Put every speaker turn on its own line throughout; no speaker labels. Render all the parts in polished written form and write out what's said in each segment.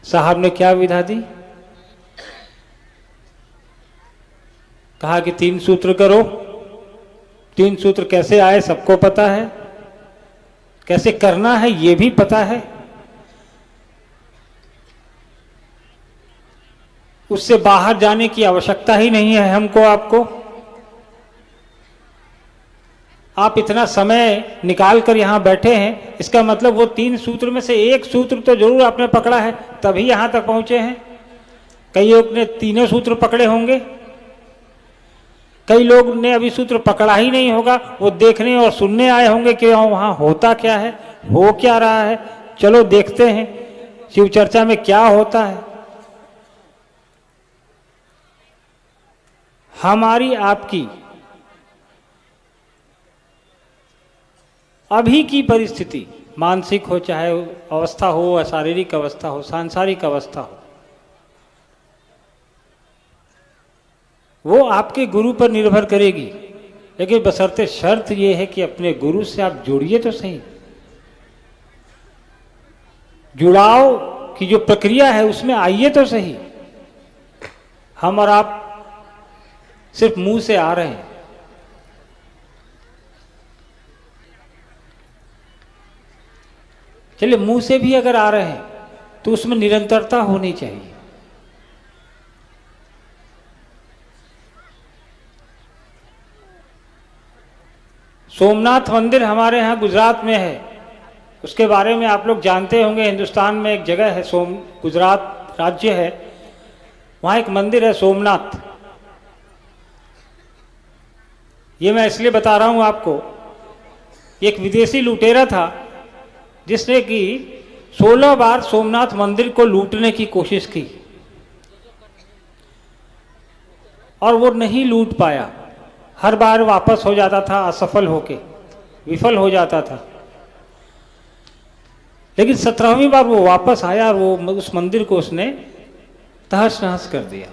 साहब ने क्या विधा दी? कहा कि 3 सूत्र करो। 3 सूत्र कैसे आए सबको पता है, कैसे करना है ये भी पता है। उससे बाहर जाने की आवश्यकता ही नहीं है हमको आपको। आप इतना समय निकाल कर यहां बैठे हैं, इसका मतलब वो 3 सूत्र में से एक सूत्र तो जरूर आपने पकड़ा है, तभी यहां तक पहुंचे हैं। कई लोग ने तीनों सूत्र पकड़े होंगे, कई लोग ने अभी सूत्र पकड़ा ही नहीं होगा, वो देखने और सुनने आए होंगे कि वहां होता क्या है, हो क्या रहा है। चलो देखते हैं शिव चर्चा में क्या होता है। हमारी आपकी अभी की परिस्थिति, मानसिक हो चाहे अवस्था हो या शारीरिक अवस्था हो, सांसारिक अवस्था हो, वो आपके गुरु पर निर्भर करेगी। लेकिन बशर्ते शर्त ये है कि अपने गुरु से आप जुड़िए तो सही। जुड़ाव की जो प्रक्रिया है उसमें आइए तो सही। हम और आप सिर्फ मुंह से आ रहे हैं। चलिए मुंह से भी अगर आ रहे हैं तो उसमें निरंतरता होनी चाहिए। सोमनाथ मंदिर हमारे यहाँ गुजरात में है, उसके बारे में आप लोग जानते होंगे। हिंदुस्तान में एक जगह है, गुजरात राज्य है, वहाँ एक मंदिर है सोमनाथ। ये मैं इसलिए बता रहा हूँ आपको, एक विदेशी लुटेरा था जिसने कि 16 बार सोमनाथ मंदिर को लूटने की कोशिश की और वो नहीं लूट पाया। हर बार वापस हो जाता था, असफल होके विफल हो जाता था। लेकिन 17वीं बार वो वापस आया और वो उस मंदिर को उसने तहस नहस कर दिया।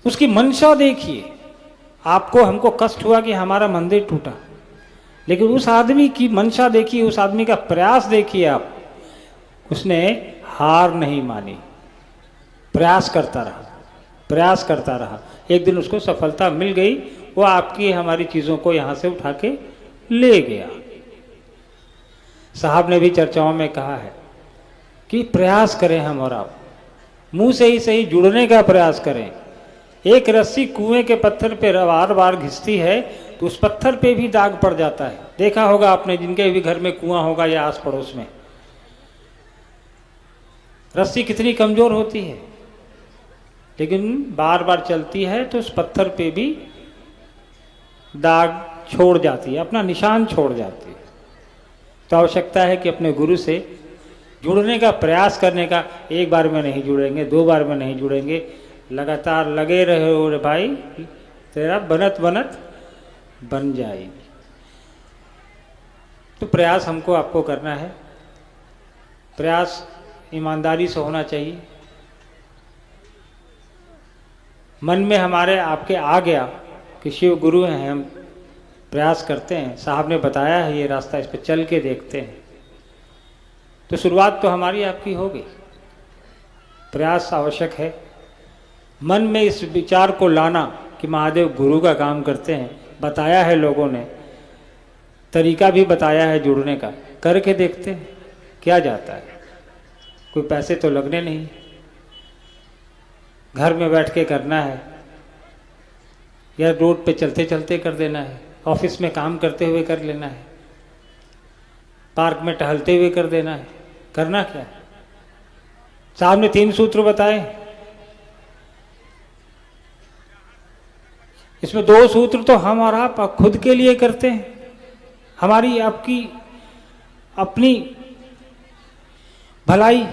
उसकी मंशा देखिए। आपको हमको कष्ट हुआ कि हमारा मंदिर टूटा, लेकिन उस आदमी की मंशा देखिए, उस आदमी का प्रयास देखिए आप। उसने हार नहीं मानी, प्रयास करता रहा, प्रयास करता रहा। एक दिन उसको सफलता मिल गई, वो आपकी हमारी चीज़ों को यहाँ से उठा के ले गया। साहब ने भी चर्चाओं में कहा है कि प्रयास करें हम और आप, मुंह से ही सही जुड़ने का प्रयास करें। एक रस्सी कुएं के पत्थर पे बार बार घिसती है तो उस पत्थर पे भी दाग पड़ जाता है। देखा होगा आपने, जिनके भी घर में कुआं होगा या आस पड़ोस में, रस्सी कितनी कमजोर होती है, लेकिन बार बार चलती है तो उस पत्थर पे भी दाग छोड़ जाती है, अपना निशान छोड़ जाती है। तो आवश्यकता है कि अपने गुरु से जुड़ने का प्रयास करने का। एक बार में नहीं जुड़ेंगे, 2 बार में नहीं जुड़ेंगे, लगातार लगे रहे हो रे भाई, तेरा बनत बनत बन जाएगी। तो प्रयास हमको आपको करना है। प्रयास ईमानदारी से होना चाहिए। मन में हमारे आपके आ गया कि शिव गुरु हैं, हम प्रयास करते हैं, साहब ने बताया है ये रास्ता, इस पर चल के देखते हैं, तो शुरुआत तो हमारी आपकी होगी। प्रयास आवश्यक है। मन में इस विचार को लाना कि महादेव गुरु का काम करते हैं, बताया है लोगों ने, तरीका भी बताया है जुड़ने का, करके देखते हैं क्या जाता है। कोई पैसे तो लगने नहीं, घर में बैठ के करना है या रोड पे चलते चलते कर देना है, ऑफिस में काम करते हुए कर लेना है, पार्क में टहलते हुए कर देना है। करना क्या है? साहब ने 3 सूत्र बताए, इसमें 2 सूत्र तो हम और आप खुद के लिए करते हैं। हमारी आपकी अपनी भलाई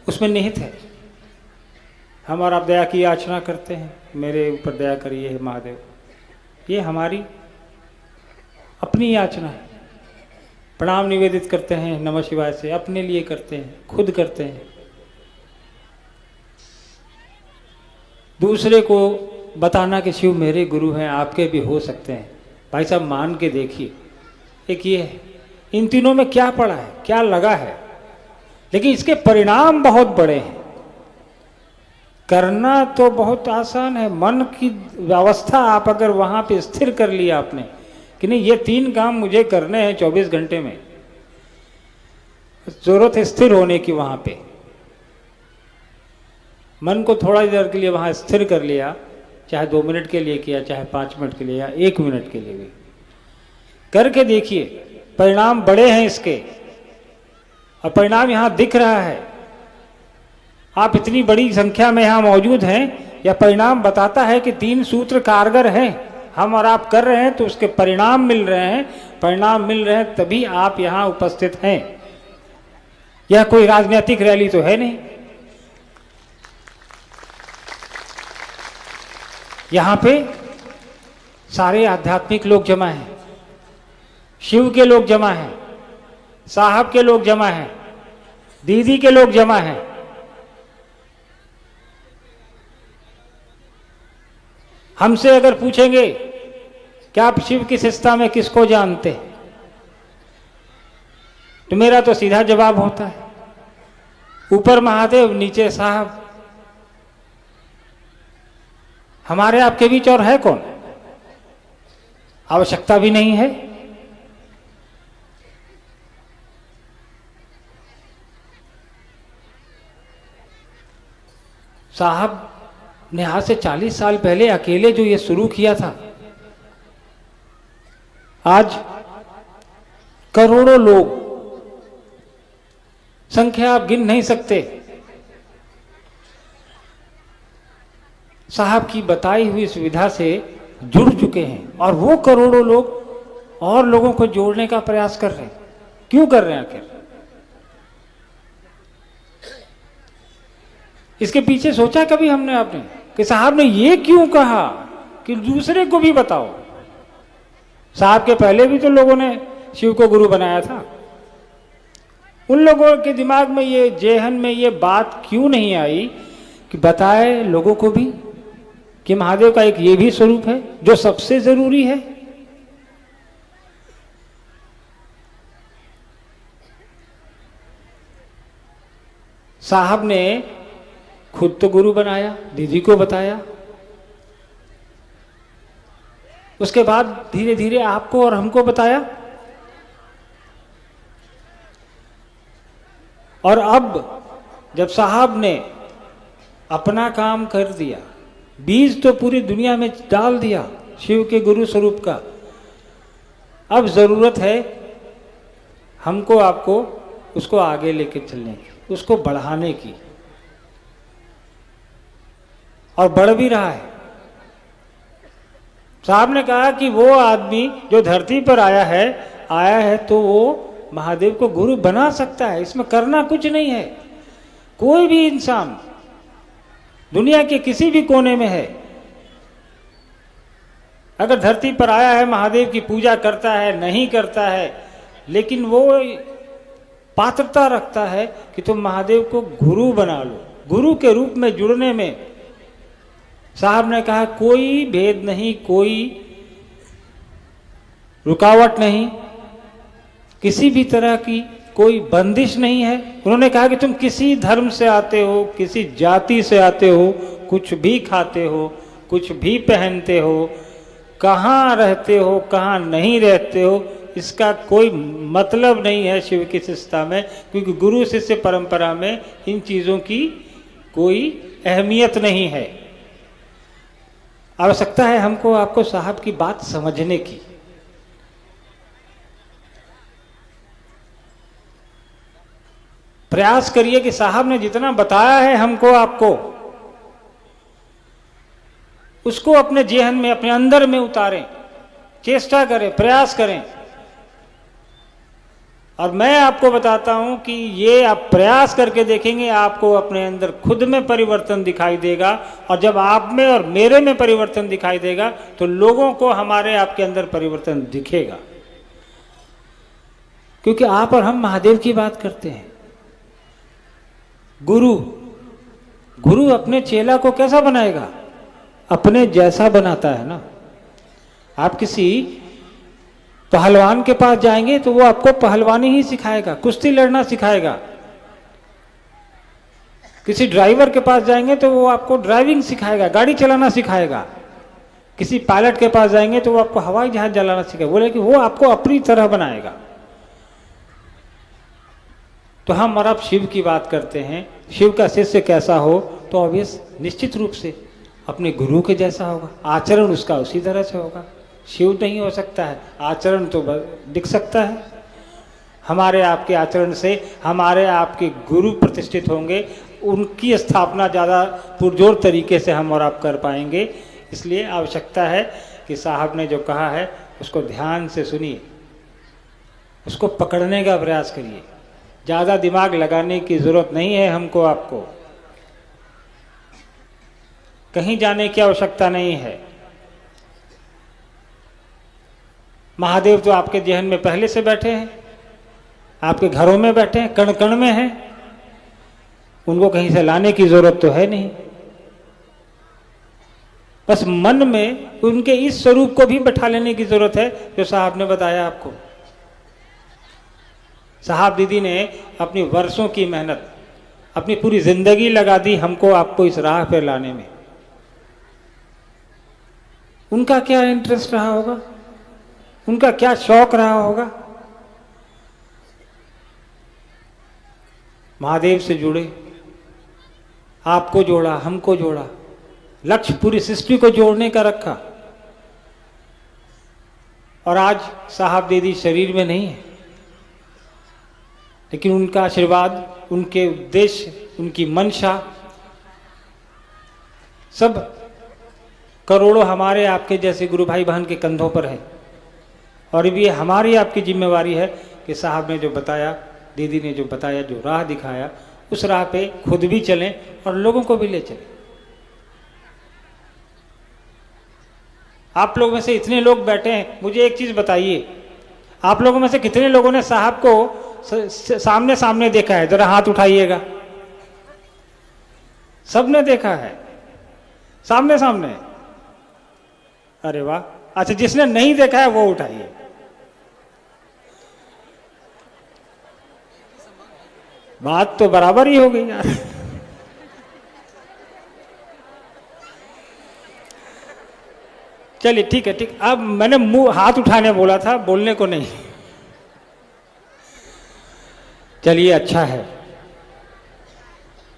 उसमें निहित है। हम और आप दया की याचना करते हैं, मेरे ऊपर दया करिए हे महादेव, ये हमारी अपनी याचना है। प्रणाम निवेदित करते हैं नमः शिवाय से, अपने लिए करते हैं, खुद करते हैं। दूसरे को बताना कि शिव मेरे गुरु हैं, आपके भी हो सकते हैं, भाई साहब मान के देखिए। एक ये है, इन तीनों में क्या पड़ा है, क्या लगा है, लेकिन इसके परिणाम बहुत बड़े हैं। करना तो बहुत आसान है, मन की अवस्था आप अगर वहां पे स्थिर कर लिया आपने कि नहीं ये 3 काम मुझे करने हैं 24 घंटे में, जरूरत है स्थिर होने की। वहां पे मन को थोड़ा देर के लिए वहां स्थिर कर लिया, चाहे 2 मिनट के लिए किया, चाहे 5 मिनट के लिए या 1 मिनट के लिए भी करके देखिए, परिणाम बड़े हैं इसके। और परिणाम यहां दिख रहा है। आप इतनी बड़ी संख्या में यहां मौजूद हैं, यह परिणाम बताता है कि 3 सूत्र कारगर हैं। हम और आप कर रहे हैं तो उसके परिणाम मिल रहे हैं। परिणाम मिल रहे हैं तभी आप यहां उपस्थित हैं। यह कोई राजनीतिक रैली तो है नहीं। यहां पे सारे आध्यात्मिक लोग जमा हैं, शिव के लोग जमा हैं, साहब के लोग जमा हैं, दीदी के लोग जमा हैं। हमसे अगर पूछेंगे कि आप शिव की शिष्टता में किसको जानते हैं, तो मेरा तो सीधा जवाब होता है ऊपर महादेव नीचे साहब। हमारे आपके बीच और है कौन? आवश्यकता भी नहीं है। साहब ने आज से 40 साल पहले अकेले जो ये शुरू किया था, आज करोड़ों लोग, संख्या आप गिन नहीं सकते, साहब की बताई हुई सुविधा से जुड़ चुके हैं। और वो करोड़ों लोग और लोगों को जोड़ने का प्रयास कर रहे हैं। क्यों कर रहे हैं आखिर? इसके पीछे सोचा कभी हमने आपने कि साहब ने ये क्यों कहा कि दूसरे को भी बताओ? साहब के पहले भी तो लोगों ने शिव को गुरु बनाया था। उन लोगों के दिमाग में ये, जेहन में ये बात क्यों नहीं आई कि बताए लोगों को भी कि महादेव का एक ये भी स्वरूप है जो सबसे जरूरी है। साहब ने खुद तो गुरु बनाया, दीदी को बताया, उसके बाद धीरे धीरे आपको और हमको बताया। और अब जब साहब ने अपना काम कर दिया, बीज तो पूरी दुनिया में डाल दिया शिव के गुरु स्वरूप का, अब जरूरत है हमको आपको उसको आगे लेके चलने की, उसको बढ़ाने की। और बढ़ भी रहा है। साहब ने कहा कि वो आदमी जो धरती पर आया है तो वो महादेव को गुरु बना सकता है। इसमें करना कुछ नहीं है। कोई भी इंसान दुनिया के किसी भी कोने में है, अगर धरती पर आया है, महादेव की पूजा करता है, नहीं करता है, लेकिन वो पात्रता रखता है कि तुम महादेव को गुरु बना लो। गुरु के रूप में जुड़ने में साहब ने कहा कोई भेद नहीं, कोई रुकावट नहीं, किसी भी तरह की कोई बंदिश नहीं है। उन्होंने कहा कि तुम किसी धर्म से आते हो, किसी जाति से आते हो, कुछ भी खाते हो, कुछ भी पहनते हो, कहाँ रहते हो, कहाँ नहीं रहते हो, इसका कोई मतलब नहीं है शिव की शिष्टता में, क्योंकि गुरु शिष्य परंपरा में इन चीज़ों की कोई अहमियत नहीं है। आवश्यकता है हमको आपको साहब की बात समझने की। प्रयास करिए कि साहब ने जितना बताया है हमको आपको, उसको अपने जेहन में, अपने अंदर में उतारें, चेष्टा करें, प्रयास करें। और मैं आपको बताता हूं कि ये आप प्रयास करके देखेंगे, आपको अपने अंदर खुद में परिवर्तन दिखाई देगा। और जब आप में और मेरे में परिवर्तन दिखाई देगा तो लोगों को हमारे आपके अंदर परिवर्तन दिखेगा। क्योंकि आप और हम महादेव की बात करते हैं। गुरु अपने चेला को कैसा बनाएगा? अपने जैसा बनाता है ना। आप किसी पहलवान के पास जाएंगे तो वो आपको पहलवानी ही सिखाएगा, कुश्ती लड़ना सिखाएगा। किसी ड्राइवर के पास जाएंगे तो वो आपको ड्राइविंग सिखाएगा, गाड़ी चलाना सिखाएगा। किसी पायलट के पास जाएंगे तो वो आपको हवाई जहाज चलाना सिखाएगा। बोले कि वो आपको अपनी तरह बनाएगा। तो हम और आप शिव की बात करते हैं, शिव का शिष्य कैसा हो, तो ऑब्वियस निश्चित रूप से अपने गुरु के जैसा होगा, आचरण उसका उसी तरह से होगा। शिव नहीं हो सकता है, आचरण तो दिख सकता है। हमारे आपके आचरण से हमारे आपके गुरु प्रतिष्ठित होंगे, उनकी स्थापना ज़्यादा पुरजोर तरीके से हम और आप कर पाएंगे। इसलिए आवश्यकता है कि साहब ने जो कहा है उसको ध्यान से सुनिए, उसको पकड़ने का प्रयास करिए। ज़्यादा दिमाग लगाने की ज़रूरत नहीं है हमको आपको, कहीं जाने की आवश्यकता नहीं है। महादेव तो आपके जहन में पहले से बैठे हैं, आपके घरों में बैठे हैं, कण कण में हैं, उनको कहीं से लाने की जरूरत तो है नहीं। बस मन में उनके इस स्वरूप को भी बैठा लेने की जरूरत है जो साहब ने बताया आपको। साहब दीदी ने अपनी वर्षों की मेहनत, अपनी पूरी जिंदगी लगा दी हमको आपको इस राह पे लाने में। उनका क्या इंटरेस्ट रहा होगा, उनका क्या शौक रहा होगा। महादेव से जुड़े, आपको जोड़ा, हमको जोड़ा, लक्ष्य पूरी सृष्टि को जोड़ने का रखा। और आज साहब दीदी शरीर में नहीं है, लेकिन उनका आशीर्वाद, उनके उद्देश्य, उनकी मंशा सब करोड़ों हमारे आपके जैसे गुरु भाई बहन के कंधों पर है। और ये हमारी आपकी जिम्मेवारी है कि साहब ने जो बताया, दीदी ने जो बताया, जो राह दिखाया, उस राह पे खुद भी चलें और लोगों को भी ले चलें। आप लोगों में से इतने लोग बैठे हैं, मुझे एक चीज बताइए, आप लोगों में से कितने लोगों ने साहब को सामने सामने देखा है? जरा हाथ उठाइएगा। सबने देखा है सामने सामने? अरे वाह। अच्छा, जिसने नहीं देखा है वो उठाइए। बात तो बराबर ही हो गई यार। चलिए ठीक है, ठीक। अब मैंने मुंह हाथ उठाने बोला था, बोलने को नहीं। चलिए अच्छा है,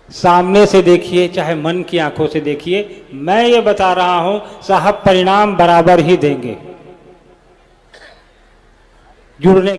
सामने से देखिए चाहे मन की आंखों से देखिए, मैं ये बता रहा हूं साहब परिणाम बराबर ही देंगे। जुड़ने